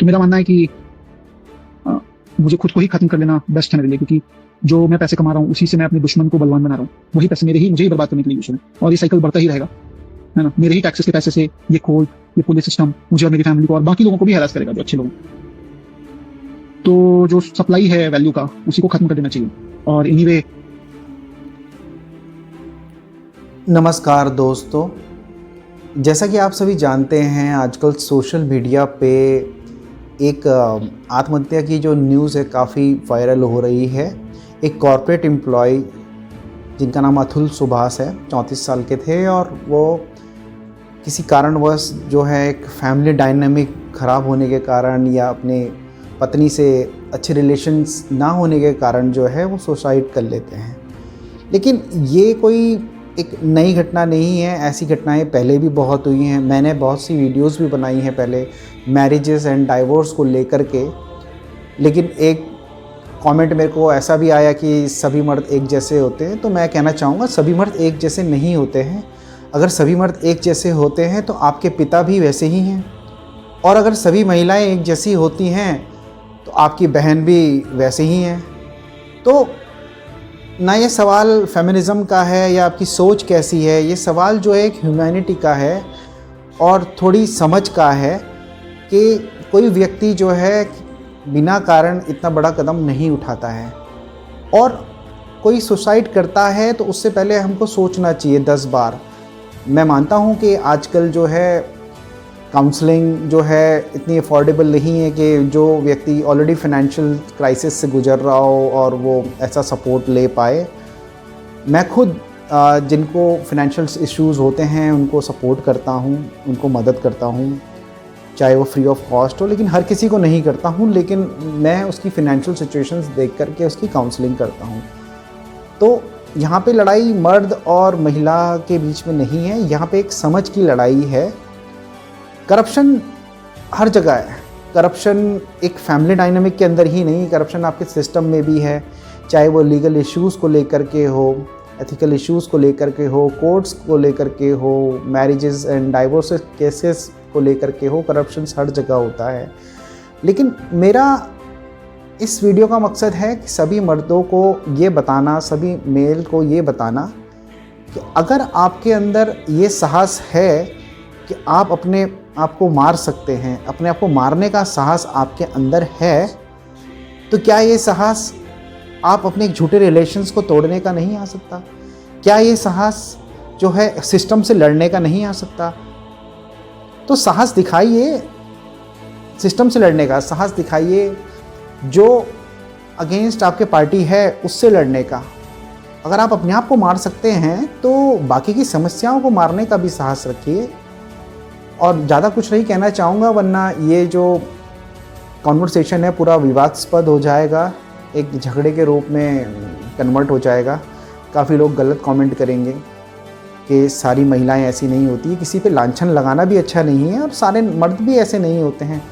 तो मेरा मानना है कि मुझे खुद को ही खत्म कर लेना बेस्ट है मेरे लिए, क्योंकि जो मैं पैसे कमा रहा हूँ उसी से मैं अपने दुश्मन को बलवान बना रहा हूँ। वही पैसे मुझे ही बर्बाद करने के लिए यूज हो रहे हैं, और ये साइकिल बढ़ता ही रहेगा, है ना। मेरे ही टैक्सेस के पैसे से ये कोर्ट, ये पुलिस सिस्टम मुझे और मेरी फैमिली को और बाकी लोगों को भी हैरास करेगा, जो अच्छे लोग। तो जो सप्लाई है वैल्यू का, उसी को खत्म कर देना चाहिए। और एनीवे, नमस्कार दोस्तों, जैसा कि आप सभी जानते हैं आजकल सोशल मीडिया पे एक आत्महत्या की जो न्यूज़ है काफ़ी वायरल हो रही है। एक कॉर्पोरेट एम्प्लॉय जिनका नाम अतुल सुभाष है, 34 साल के थे, और वो किसी कारणवश जो है एक फैमिली डायनामिक ख़राब होने के कारण या अपने पत्नी से अच्छे रिलेशंस ना होने के कारण जो है वो सुसाइड कर लेते हैं। लेकिन ये कोई एक नई घटना नहीं है, ऐसी घटनाएं पहले भी बहुत हुई हैं। मैंने बहुत सी वीडियोस भी बनाई हैं पहले मैरिजेस एंड डाइवोर्स को लेकर के। लेकिन एक कमेंट मेरे को ऐसा भी आया कि सभी मर्द एक जैसे होते हैं, तो मैं कहना चाहूँगा सभी मर्द एक जैसे नहीं होते हैं। अगर सभी मर्द एक जैसे होते हैं तो आपके पिता भी वैसे ही हैं, और अगर सभी महिलाएं एक जैसी होती हैं तो आपकी बहन भी वैसे ही हैं। तो ना ये सवाल फेमिनिज़म का है या आपकी सोच कैसी है, ये सवाल जो है एक ह्यूमैनिटी का है और थोड़ी समझ का है कि कोई व्यक्ति जो है बिना कारण इतना बड़ा कदम नहीं उठाता है, और कोई सुसाइड करता है तो उससे पहले हमको सोचना चाहिए 10 बार। मैं मानता हूँ कि आजकल जो है काउंसलिंग जो है इतनी अफोर्डेबल नहीं है कि जो व्यक्ति ऑलरेडी फाइनेंशियल क्राइसिस से गुजर रहा हो और वो ऐसा सपोर्ट ले पाए। मैं खुद जिनको फाइनेंशियल इश्यूज़ होते हैं उनको सपोर्ट करता हूँ, उनको मदद करता हूँ, चाहे वो फ्री ऑफ कॉस्ट हो। लेकिन हर किसी को नहीं करता हूँ, लेकिन मैं उसकी फाइनेंशियल सिचुएशंस देख करके उसकी काउंसलिंग करता हूँ। तो यहाँ पे लड़ाई मर्द और महिला के बीच में नहीं है, यहाँ पे एक समझ की लड़ाई है। करप्शन हर जगह है। करप्शन एक फैमिली डायनामिक के अंदर ही नहीं, करप्शन आपके सिस्टम में भी है, चाहे वो लीगल इश्यूज़ को लेकर के हो, एथिकल इश्यूज़ को लेकर के हो, कोर्ट्स को लेकर के हो, मैरिजेस एंड डाइवोर्स केसेस को लेकर के हो। करप्शन हर जगह होता है। लेकिन मेरा इस वीडियो का मकसद है कि सभी मर्दों को ये बताना, सभी मेल को ये बताना कि अगर आपके अंदर ये साहस है कि आप अपने आप को मार सकते हैं, अपने आप को मारने का साहस आपके अंदर है, तो क्या ये साहस आप अपने एक झूठे रिलेशंस को तोड़ने का नहीं आ सकता? क्या ये साहस जो है सिस्टम से लड़ने का नहीं आ सकता? तो साहस दिखाइए, सिस्टम से लड़ने का साहस दिखाइए, जो अगेंस्ट आपके पार्टी है उससे लड़ने का। अगर आप अपने आप को मार सकते हैं तो बाकी की समस्याओं को मारने का भी साहस रखिए। और ज़्यादा कुछ नहीं कहना चाहूँगा, वरना ये जो कॉन्वर्सेशन है पूरा विवादास्पद हो जाएगा, एक झगड़े के रूप में कन्वर्ट हो जाएगा। काफ़ी लोग गलत कमेंट करेंगे कि सारी महिलाएं ऐसी नहीं होती। किसी पे लांछन लगाना भी अच्छा नहीं है, और सारे मर्द भी ऐसे नहीं होते हैं।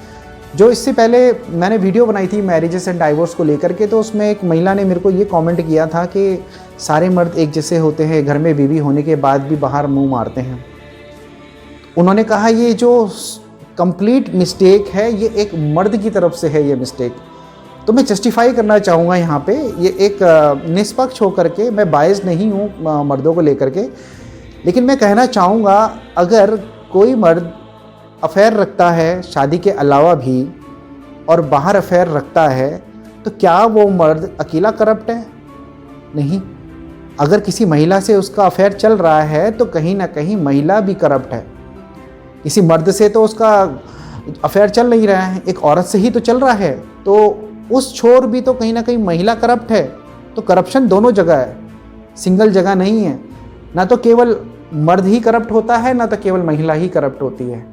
जो इससे पहले मैंने वीडियो बनाई थी मैरिजेस एंड डाइवोर्स को लेकर के, तो उसमें एक महिला ने मेरे को ये कमेंट किया था कि सारे मर्द एक जैसे होते हैं, घर में बीवी होने के बाद भी बाहर मुँह मारते हैं। उन्होंने कहा ये जो कंप्लीट मिस्टेक है ये एक मर्द की तरफ से है, ये मिस्टेक। तो मैं जस्टिफाई करना चाहूँगा यहाँ पे, ये एक निष्पक्ष होकर के, मैं बायस नहीं हूँ मर्दों को लेकर के, लेकिन मैं कहना चाहूँगा अगर कोई मर्द अफेयर रखता है शादी के अलावा भी और बाहर अफेयर रखता है, तो क्या वो मर्द अकेला करप्ट है? नहीं। अगर किसी महिला से उसका अफेयर चल रहा है तो कहीं ना कहीं महिला भी करप्ट है। किसी मर्द से तो उसका अफेयर चल नहीं रहा है, एक औरत से ही तो चल रहा है, तो उस छोर भी तो कहीं ना कहीं महिला करप्ट है। तो करप्शन दोनों जगह है, सिंगल जगह नहीं है। ना तो केवल मर्द ही करप्ट होता है, ना तो केवल महिला ही करप्ट होती है।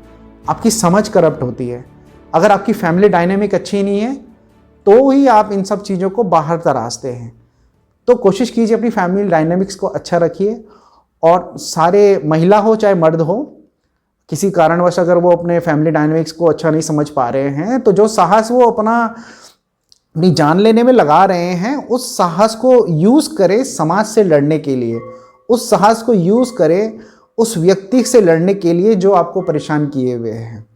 आपकी समझ करप्ट होती है। अगर आपकी फैमिली डायनेमिक अच्छी नहीं है तो ही आप इन सब चीज़ों को बाहर तराशते हैं। तो कोशिश कीजिए अपनी फैमिली डायनेमिक्स को अच्छा रखिए, और सारे महिला हो चाहे मर्द हो, किसी कारणवश अगर वो अपने फैमिली डायनेमिक्स को अच्छा नहीं समझ पा रहे हैं, तो जो साहस वो अपनी जान लेने में लगा रहे हैं, उस साहस को यूज़ करें समाज से लड़ने के लिए। उस साहस को यूज़ करें उस व्यक्ति से लड़ने के लिए जो आपको परेशान किए हुए हैं।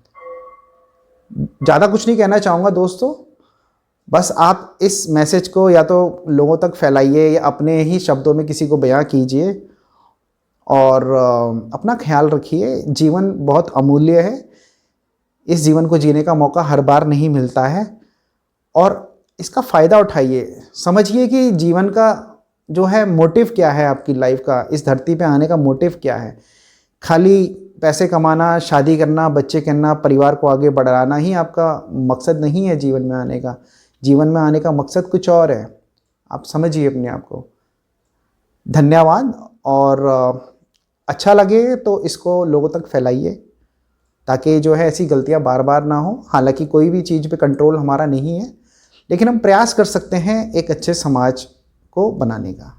ज़्यादा कुछ नहीं कहना चाहूँगा दोस्तों, बस आप इस मैसेज को या तो लोगों तक फैलाइए या अपने ही शब्दों में किसी को बयां कीजिए और अपना ख्याल रखिए। जीवन बहुत अमूल्य है, इस जीवन को जीने का मौका हर बार नहीं मिलता है और इसका फ़ायदा उठाइए। समझिए कि जीवन का जो है मोटिव क्या है, आपकी लाइफ का, इस धरती पे आने का मोटिव क्या है। खाली पैसे कमाना, शादी करना, बच्चे करना, परिवार को आगे बढ़ाना ही आपका मकसद नहीं है जीवन में आने का। जीवन में आने का मकसद कुछ और है, आप समझिए अपने आप को। धन्यवाद। और अच्छा लगे तो इसको लोगों तक फैलाइए ताकि जो है ऐसी गलतियां बार बार ना हो। हालांकि कोई भी चीज़ पे कंट्रोल हमारा नहीं है, लेकिन हम प्रयास कर सकते हैं एक अच्छे समाज को बनाने का।